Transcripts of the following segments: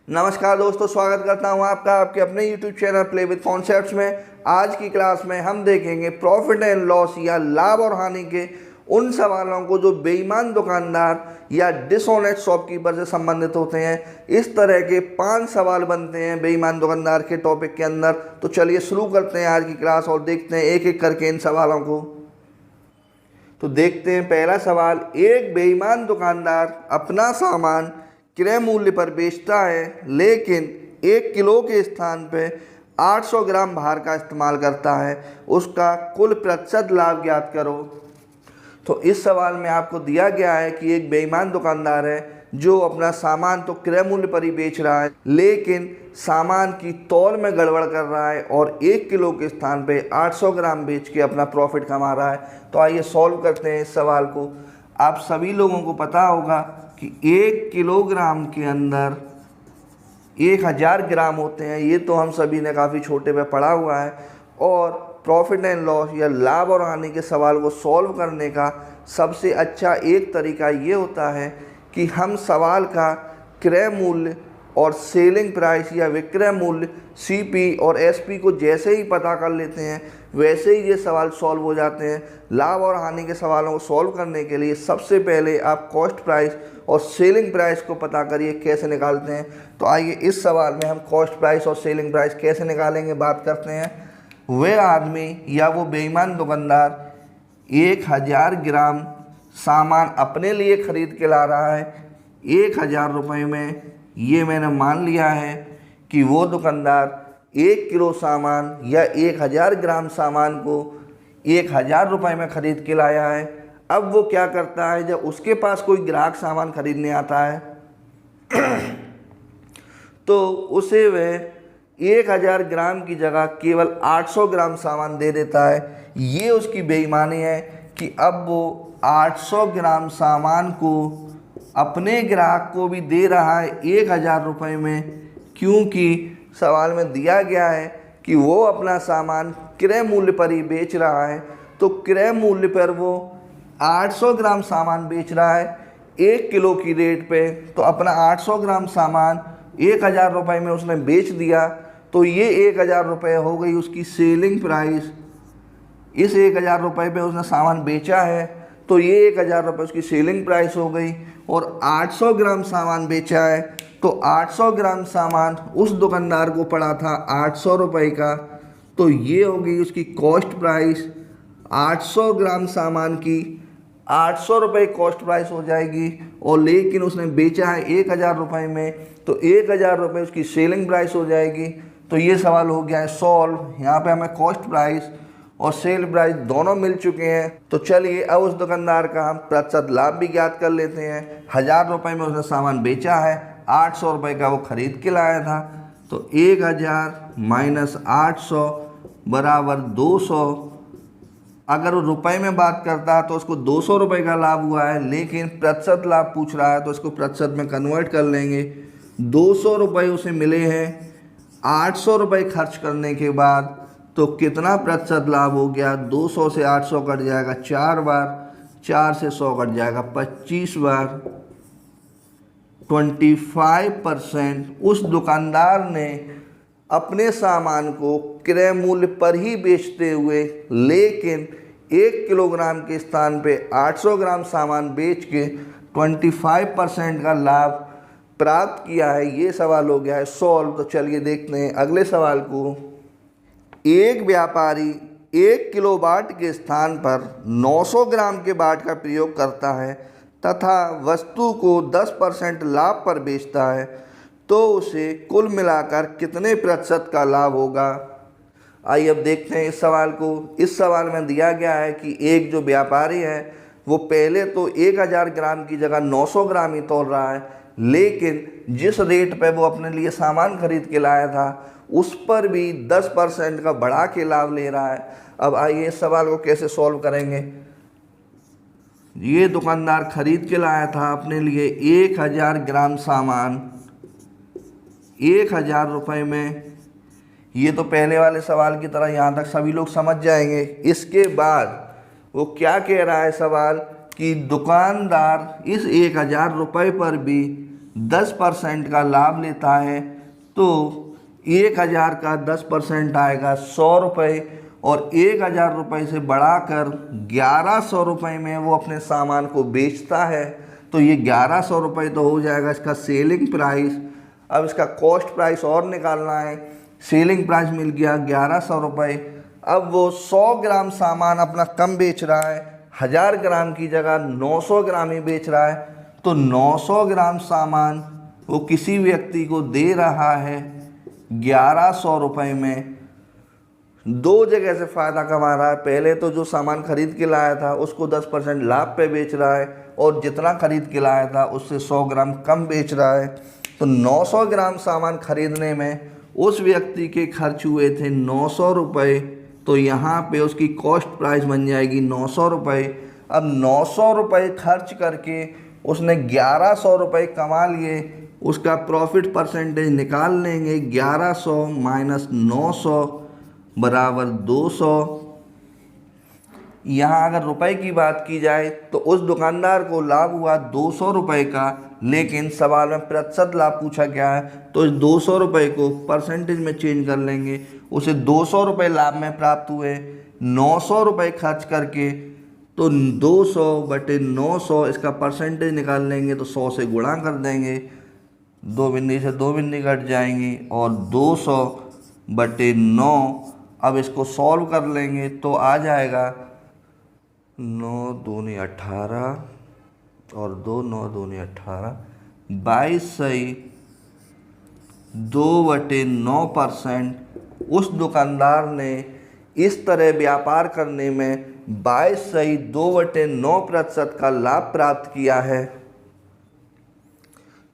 नमस्कार दोस्तों, स्वागत करता हूं आपका आपके अपने YouTube channel play with concepts में। आज की क्लास में हम देखेंगे प्रॉफिट एंड लॉस या लाभ और हानि के उन सवालों को जो बेईमान दुकानदार या डिसऑनेस्ट शॉपकीपर से संबंधित होते हैं। इस तरह के 5 सवाल बनते हैं बेईमान दुकानदार के टॉपिक के अंदर। तो चलिए शुरू करते हैं आज की क्लास और देखते हैं एक एक करके इन सवालों को। तो देखते हैं पहला सवाल। एक बेईमान दुकानदार अपना सामान क्रय मूल्य पर बेचता है लेकिन 1 किलो के स्थान पे 800 ग्राम भार का इस्तेमाल करता है। उसका कुल प्रतिशत लाभ ज्ञात करो। तो इस सवाल में आपको दिया गया है कि एक बेईमान दुकानदार है जो अपना सामान तो क्रय मूल्य पर ही बेच रहा है लेकिन सामान की तौल में गड़बड़ कर रहा है और 1 किलो के स्थान पे 800 ग्राम बेच के अपना प्रॉफिट कमा रहा है। तो आइए सॉल्व करते हैं इस सवाल को। आप सभी लोगों को पता होगा कि 1 किलोग्राम के अंदर 1000 ग्राम होते हैं। ये तो हम सभी ने काफ़ी छोटे पे पढ़ा हुआ है। और प्रॉफिट एंड लॉस या लाभ और हानि के सवाल को सॉल्व करने का सबसे अच्छा एक तरीका ये होता है कि हम सवाल का क्रय मूल्य और सेलिंग प्राइस या विक्रय मूल्य सीपी और एसपी को जैसे ही पता कर लेते हैं वैसे ही ये सवाल सॉल्व हो जाते हैं। लाभ और हानि के सवालों को सॉल्व करने के लिए सबसे पहले आप कॉस्ट प्राइस और सेलिंग प्राइस को पता करिए कैसे निकालते हैं। तो आइए इस सवाल में हम कॉस्ट प्राइस और सेलिंग प्राइस कैसे निकालेंगे बात करते हैं। वह आदमी या वो बेईमान दुकानदार 1000 ग्राम सामान अपने लिए खरीद के ला रहा है 1000 रुपये में। ये मैंने मान लिया है कि वो दुकानदार 1 किलो सामान या 1000 ग्राम सामान को 1000 रुपये में ख़रीद के लाया है। अब वो क्या करता है, जब उसके पास कोई ग्राहक सामान खरीदने आता है तो उसे वह 1000 ग्राम की जगह केवल 800 ग्राम सामान दे देता है। ये उसकी बेईमानी है कि अब वो 800 ग्राम सामान को अपने ग्राहक को भी दे रहा है 1000 रुपये में, क्योंकि सवाल में दिया गया है कि वो अपना सामान क्रय मूल्य पर ही बेच रहा है। तो क्रय मूल्य पर वो 800 ग्राम सामान बेच रहा है 1 किलो की रेट पे। तो अपना 800 ग्राम सामान 1000 रुपये में उसने बेच दिया। तो ये 1000 रुपये हो गई उसकी सेलिंग प्राइस। इस 1000 रुपये पे उसने सामान बेचा है तो ये 1000 रुपये उसकी सेलिंग प्राइस हो गई। और 800 ग्राम सामान बेचा है तो 800 ग्राम सामान उस दुकानदार को पड़ा था 800 रुपये का। तो ये हो गई उसकी कॉस्ट प्राइस। 800 ग्राम सामान की 800 रुपये कॉस्ट प्राइस हो जाएगी और लेकिन उसने बेचा है 1000 रुपये में तो 1000 रुपये उसकी सेलिंग प्राइस हो जाएगी। तो ये सवाल हो गया है सॉल्व। यहाँ पे हमें कॉस्ट प्राइस और सेल प्राइस दोनों मिल चुके हैं। तो चलिए अब उस दुकानदार का हम प्रतिशत लाभ भी ज्ञात कर लेते हैं। 1000 रुपये में उसने सामान बेचा है, 800 रुपये का वो खरीद के लाया था। तो 1000 माइनस 800 बराबर 200। अगर वो रुपए में बात करता तो उसको 200 रुपये का लाभ हुआ है, लेकिन प्रतिशत लाभ पूछ रहा है तो इसको प्रतिशत में कन्वर्ट कर लेंगे। 200 रुपये उसे मिले हैं 800 रुपये खर्च करने के बाद। तो कितना प्रतिशत लाभ हो गया, 200 से 800 कट जाएगा 4 बार, 4 से 100 कट जाएगा 25 बार। 25% उस दुकानदार ने अपने सामान को क्रय मूल्य पर ही बेचते हुए लेकिन 1 किलोग्राम के स्थान पे 800 ग्राम सामान बेच के 25% का लाभ प्राप्त किया है। ये सवाल हो गया है सॉल्व। तो चलिए देखते हैं अगले सवाल को। एक व्यापारी 1 किलो बाट के स्थान पर 900 ग्राम के बाट का प्रयोग करता है तथा वस्तु को 10% लाभ पर बेचता है तो उसे कुल मिलाकर कितने प्रतिशत का लाभ होगा। आइए अब देखते हैं इस सवाल को। इस सवाल में दिया गया है कि एक जो व्यापारी है वो पहले तो 1000 ग्राम की जगह 900 ग्राम ही तोल रहा है, लेकिन जिस रेट पे वो अपने लिए सामान खरीद के लाया था उस पर भी 10% का बढ़ा के लाभ ले रहा है। अब आइए इस सवाल को कैसे सॉल्व करेंगे। ये दुकानदार खरीद के लाया था अपने लिए 1000 ग्राम सामान 1000 रुपये में। ये तो पहले वाले सवाल की तरह यहाँ तक सभी लोग समझ जाएंगे। इसके बाद वो क्या कह रहा है सवाल कि दुकानदार इस 1000 रुपये पर भी 10% का लाभ लेता है तो 1000 का 10% आएगा 100 रुपये, और 1000 रुपये से बढ़ाकर 1100 रुपये में वो अपने सामान को बेचता है। तो ये 1100 रुपये तो हो जाएगा इसका सेलिंग प्राइस। अब इसका कॉस्ट प्राइस और निकालना है। सेलिंग प्राइस मिल गया 1100 रुपये। अब वो 100 ग्राम सामान अपना कम बेच रहा है, 1000 ग्राम की जगह 900 ग्राम ही बेच रहा है। तो 900 ग्राम सामान वो किसी व्यक्ति को दे रहा है 1100 रुपये में। दो जगह से फ़ायदा कमा रहा है। पहले तो जो सामान खरीद के लाया था उसको 10% लाभ पे बेच रहा है, और जितना खरीद के लाया था उससे 100 ग्राम कम बेच रहा है। तो 900 ग्राम सामान खरीदने में उस व्यक्ति के खर्च हुए थे 900 रुपये। तो यहाँ पे उसकी कॉस्ट प्राइस बन जाएगी 900 रुपये। अब 900 रुपये खर्च करके उसने 1100 रुपये कमा लिए। उसका प्रॉफिट परसेंटेज निकाल लेंगे। 1100 माइनस 900 बराबर 200। यहाँ अगर रुपए की बात की जाए तो उस दुकानदार को लाभ हुआ 200 रुपये का, लेकिन सवाल में प्रतिशत लाभ पूछा गया है तो इस 200 रुपये को परसेंटेज में चेंज कर लेंगे। उसे 200 रुपये लाभ में प्राप्त हुए 900 रुपये खर्च करके, तो 200 बटे 900 इसका परसेंटेज निकाल लेंगे तो 100 से गुणा कर देंगे, 2 बिंदी से 2 बिंदी कट जाएंगी, और 200 बटे 9। अब इसको सॉल्व कर लेंगे तो आ जाएगा 9 दूनी 18 और 2 9 दूनी 18, 22 सही 2/9%। उस दुकानदार ने इस तरह व्यापार करने में 22 सही 2/9% का लाभ प्राप्त किया है।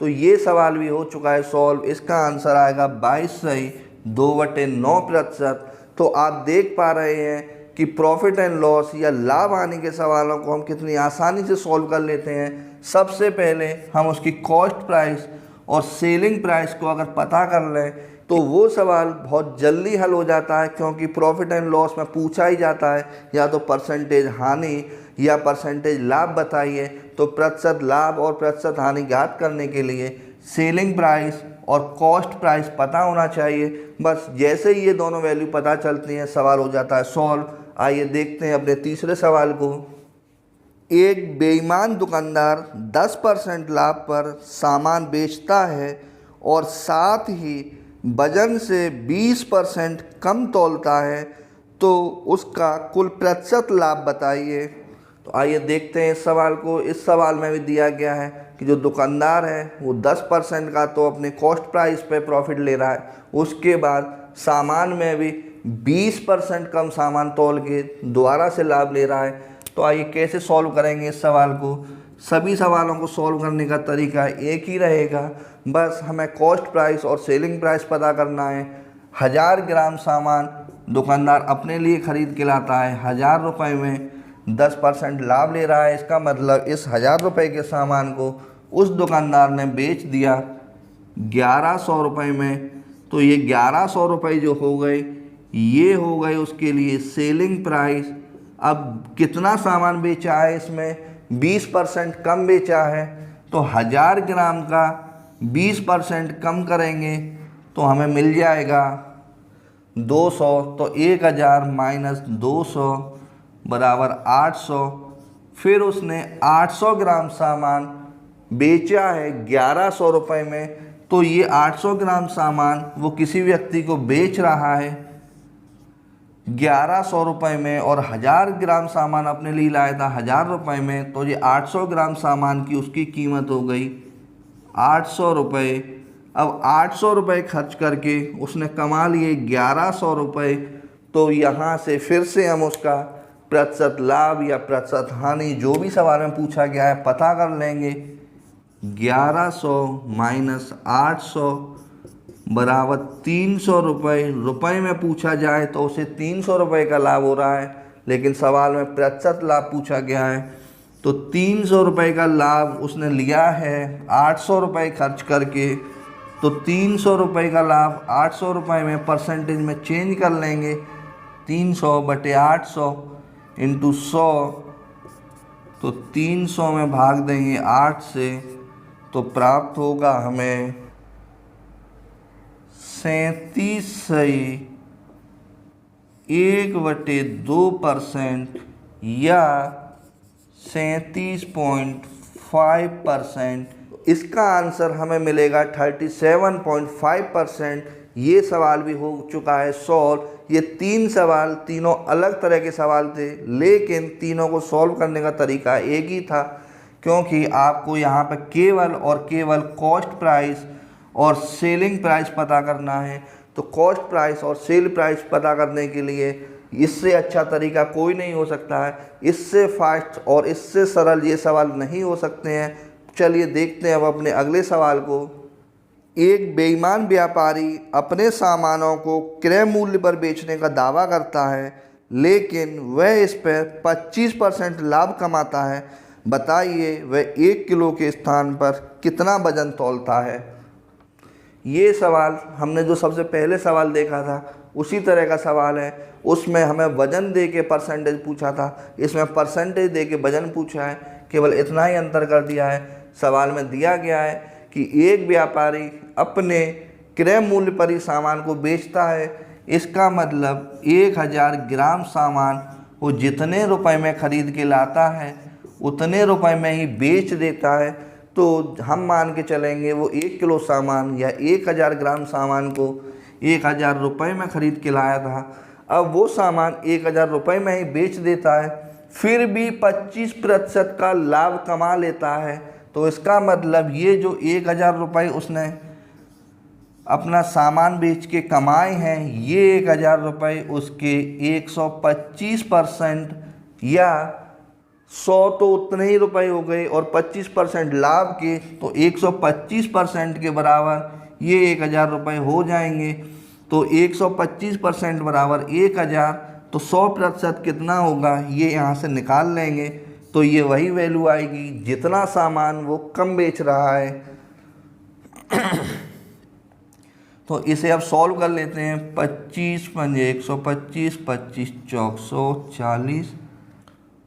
तो ये सवाल भी हो चुका है सॉल्व। इसका आंसर आएगा 22 सही 2/9%। तो आप देख पा रहे हैं कि प्रॉफिट एंड लॉस या लाभ हानि के सवालों को हम कितनी आसानी से सॉल्व कर लेते हैं। सबसे पहले हम उसकी कॉस्ट प्राइस और सेलिंग प्राइस को अगर पता कर लें तो वो सवाल बहुत जल्दी हल हो जाता है, क्योंकि प्रॉफिट एंड लॉस में पूछा ही जाता है या तो परसेंटेज हानि या परसेंटेज लाभ बताइए। तो प्रतिशत लाभ और प्रतिशत हानि ज्ञात करने के लिए सेलिंग प्राइस और कॉस्ट प्राइस पता होना चाहिए। बस जैसे ही ये दोनों वैल्यू पता चलती हैं सवाल हो जाता है सॉल्व। आइए देखते हैं अपने तीसरे सवाल को। एक बेईमान दुकानदार 10% लाभ पर सामान बेचता है और साथ ही वजन से 20% कम तौलता है, तो उसका कुल प्रतिशत लाभ बताइए। तो आइए देखते हैं इस सवाल को। इस सवाल में भी दिया गया है कि जो दुकानदार है वो 10% का तो अपने कॉस्ट प्राइस पे प्रॉफिट ले रहा है, उसके बाद सामान में भी 20% कम सामान तौल के दोबारा से लाभ ले रहा है। तो आइए कैसे सॉल्व करेंगे इस सवाल को। सभी सवालों को सॉल्व करने का तरीका एक ही रहेगा, बस हमें कॉस्ट प्राइस और सेलिंग प्राइस पता करना है। 1000 ग्राम सामान दुकानदार अपने लिए खरीद के लाता है, 1000 रुपये में 10% लाभ ले रहा है। इसका मतलब इस 1000 रुपये के सामान को उस दुकानदार ने बेच दिया 1100 रुपये में। तो ये 1100 रुपये जो हो गए ये हो गए उसके लिए सेलिंग प्राइस। अब कितना सामान बेचा है, इसमें 20% कम बेचा है, तो 1000 ग्राम का 20% कम करेंगे तो हमें मिल जाएगा 200। तो 1000 माइनस 200 बराबर 800। फिर उसने 800 ग्राम सामान बेचा है 1100 रुपये में, तो ये 800 ग्राम सामान वो किसी व्यक्ति को बेच रहा है 1100 रुपये में, और 1000 ग्राम सामान अपने लिए लाया था 1000 रुपये में। तो ये 800 ग्राम सामान की उसकी कीमत हो गई 800 रुपये। अब 800 रुपये खर्च करके उसने कमा लिए 1100 रुपये। तो यहाँ से फिर से हम उसका प्रतिशत लाभ या प्रतिशत हानि जो भी सवाल में पूछा गया है पता कर लेंगे। 1100 माइनस 800 बराबर 300 रुपये। रुपये में पूछा जाए तो उसे 300 रुपये का लाभ हो रहा है, लेकिन सवाल में प्रतिशत लाभ पूछा गया है तो 300 रुपये का लाभ उसने लिया है 800 रुपये खर्च करके। तो 300 रुपये का लाभ 800 रुपये में परसेंटेज में चेंज कर लेंगे। 300 बटे 800 इंटू 100, तो 300 में भाग देंगे 8 से तो प्राप्त होगा हमें 37.1/2% या 37.5%। इसका आंसर हमें मिलेगा 37.5%। ये सवाल भी हो चुका है सॉल्व। ये 3 सवाल तीनों अलग तरह के सवाल थे, लेकिन तीनों को सॉल्व करने का तरीका एक ही था, क्योंकि आपको यहाँ पर केवल और केवल कॉस्ट प्राइस और सेलिंग प्राइस पता करना है। तो कॉस्ट प्राइस और सेल प्राइस पता करने के लिए इससे अच्छा तरीका कोई नहीं हो सकता है। इससे फास्ट और इससे सरल ये सवाल नहीं हो सकते हैं। चलिए देखते हैं अब अपने अगले सवाल को। एक बेईमान व्यापारी अपने सामानों को क्रय मूल्य पर बेचने का दावा करता है, लेकिन वह इस पर 25% लाभ कमाता है। बताइए वह 1 किलो के स्थान पर कितना वजन तौलता है। ये सवाल हमने जो सबसे पहले सवाल देखा था उसी तरह का सवाल है। उसमें हमें वजन दे के परसेंटेज पूछा था, इसमें परसेंटेज दे के वजन पूछा है। केवल इतना ही अंतर कर दिया है। सवाल में दिया गया है कि एक व्यापारी अपने क्रय मूल्य पर ही सामान को बेचता है। इसका मतलब 1000 ग्राम सामान वो जितने रुपए में ख़रीद के लाता है उतने रुपए में ही बेच देता है। तो हम मान के चलेंगे वो 1 किलो सामान या 1000 ग्राम सामान को 1000 रुपये में ख़रीद के लाया था। अब वो सामान 1000 रुपये में ही बेच देता है, फिर भी 25% का लाभ कमा लेता है। तो इसका मतलब ये जो 1000 रुपये उसने अपना सामान बेच के कमाए हैं, ये 1000 रुपये उसके 125% या 100 तो उतने ही रुपए हो गए और 25% लाभ के, तो 125% के बराबर ये 1000 रुपये हो जाएंगे। तो 125% बराबर 1000, तो 100% कितना होगा ये यहाँ से निकाल लेंगे। तो ये वही वैल्यू आएगी जितना सामान वो कम बेच रहा है। तो इसे अब सॉल्व कर लेते हैं। 25 पंजे 125, 25 चौक 140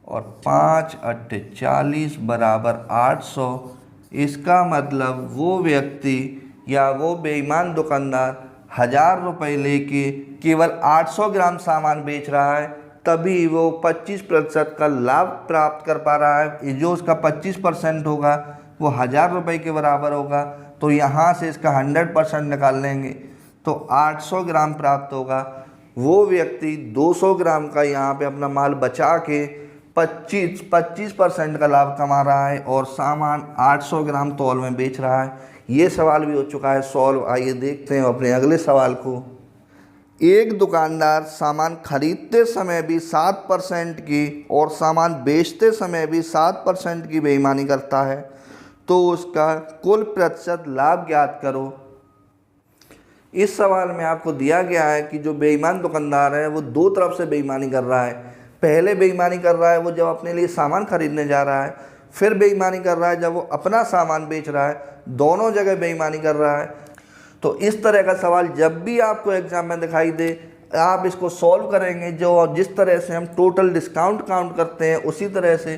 और 5 अट्ठे 40 बराबर 800। इसका मतलब वो व्यक्ति या वो बेईमान दुकानदार 1000 रुपये लेके केवल 800 ग्राम सामान बेच रहा है, तभी वो 25% का लाभ प्राप्त कर पा रहा है। ये जो उसका 25% होगा वो 1000 रुपये के बराबर होगा। तो यहाँ से इसका 100% निकाल लेंगे तो 800 ग्राम प्राप्त होगा। वो व्यक्ति 200 ग्राम का यहाँ पे अपना माल बचा के 25% का लाभ कमा रहा है और सामान 800 ग्राम तौल में बेच रहा है। ये सवाल भी हो चुका है सॉल्व। आइए देखते हैं अपने अगले सवाल को। एक दुकानदार सामान खरीदते समय भी 7% की और सामान बेचते समय भी 7% की बेईमानी करता है, तो उसका कुल प्रतिशत लाभ ज्ञात करो। इस सवाल में आपको दिया गया है कि जो बेईमान दुकानदार है वो दो तरफ से बेईमानी कर रहा है। पहले बेईमानी कर रहा है वो जब अपने लिए सामान खरीदने जा रहा है, फिर बेईमानी कर रहा है जब वो अपना सामान बेच रहा है। दोनों जगह बेईमानी कर रहा है। तो इस तरह का सवाल जब भी आपको एग्जाम में दिखाई दे, आप इसको सॉल्व करेंगे। जो जिस तरह से हम टोटल डिस्काउंट काउंट करते हैं उसी तरह से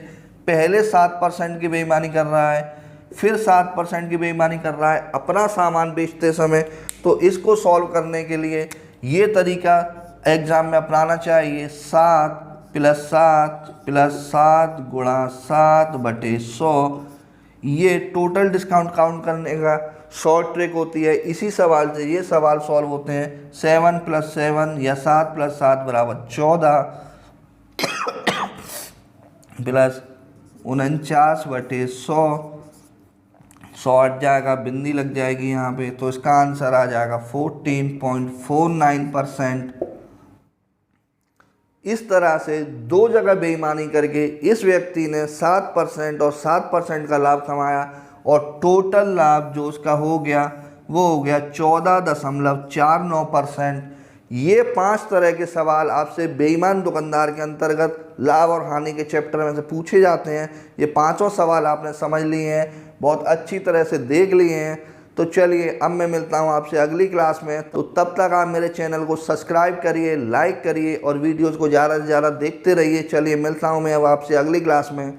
पहले 7% की बेईमानी कर रहा है, फिर 7% की बेईमानी कर रहा है अपना सामान बेचते समय। तो इसको सॉल्व करने के लिए ये तरीका एग्ज़ाम में अपनाना चाहिए। 7 + 7 + 7 × 7/100, ये टोटल डिस्काउंट काउंट करने का शॉर्ट ट्रिक होती है। इसी सवाल से ये सवाल सॉल्व होते हैं। 7 + 7 या 7 + 7 = 14 प्लस 49/100। 100 हट जाएगा, बिंदी लग जाएगी यहाँ पे, तो इसका आंसर आ जाएगा 14.49%। इस तरह से दो जगह बेईमानी करके इस व्यक्ति ने 7% और 7% का लाभ कमाया और टोटल लाभ जो उसका हो गया वो हो गया 14.49%। ये 5 तरह के सवाल आपसे बेईमान दुकानदार के अंतर्गत लाभ और हानि के चैप्टर में से पूछे जाते हैं। ये पांचों सवाल आपने समझ लिए हैं, बहुत अच्छी तरह से देख लिए हैं। तो चलिए अब मैं मिलता हूँ आपसे अगली क्लास में। तो तब तक आप मेरे चैनल को सब्सक्राइब करिए, लाइक करिए और वीडियोज़ को ज़्यादा से ज़्यादा देखते रहिए। चलिए मिलता हूँ मैं अब आपसे अगली क्लास में।